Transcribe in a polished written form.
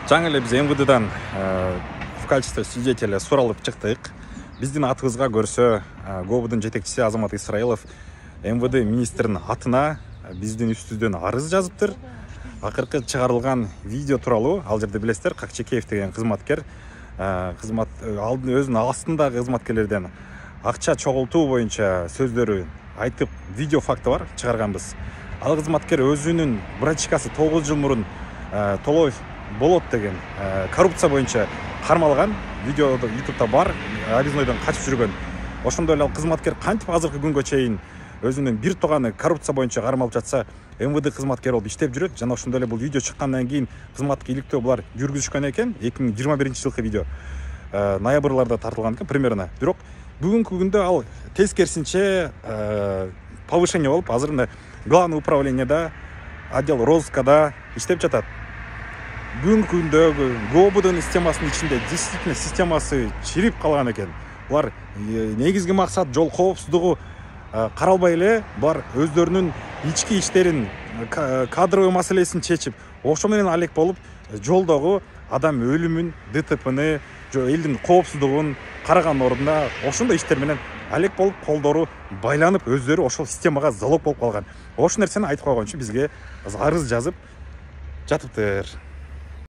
Жаңы эле биз МВДдан в качестве свидетеля суралып чыктык. Биздин атыбызга көрсө ГОБдун жетекчиси Азамат Исраилов МВД министринин атына биздин үстүбүздөн арыз жазыптыр. Акыркы чыгарылган видео тууралуу ал жерде билесиздер, Какчекеев деген кызматкер өзүнүн астындагы кызматкерлерден акча чогултуу боюнча сөздөрү айтып видео факты бар, чыгарганбыз. Ал кызматкер өзүнүн брачкасы 9 жыл мурун Толоев болот деген коррупция боюнча кармалган. Видео YouTube'да бар, аризойдон качып жүргөн. Ошондой эле ал кызматкер кантип азыркы күнгө чейин өзүнүн бир тууганы коррупция боюнча кармалып жатса, МВД кызматкери болуп иштеп жүрөт. Жана ошондой эле бул видео чыккандан кийин кызматтык иликтөө булар жүргүзүшкөн экен. 2021-жылкы видео ноябрларда тартылган экен примерно. Бирок бүгүнкү күндө ал тескерисинче повышение болуп, азыр мына главный управлениеда, отдел розыскада иштеп жатат. Бүгүнкү күндө ГОБдун системасынын ичинде действительно системасы чирип калган экен. Булар негизги максат жол коопсуздугу каралбай эле, булар өздөрүнүн ички иштерин, кадровый маселесин чечип, ошо менен алек болуп, жолдогу адам өлүмүн, ДТПны, элдин коопсуздугун караган ордуна ошондой иштер менен алек болуп, колдору байланып, өздөрү ошол системага залог болуп калган. Ошол нерсени айтып койгон үчүн бизге арыз жазып жатыптыр.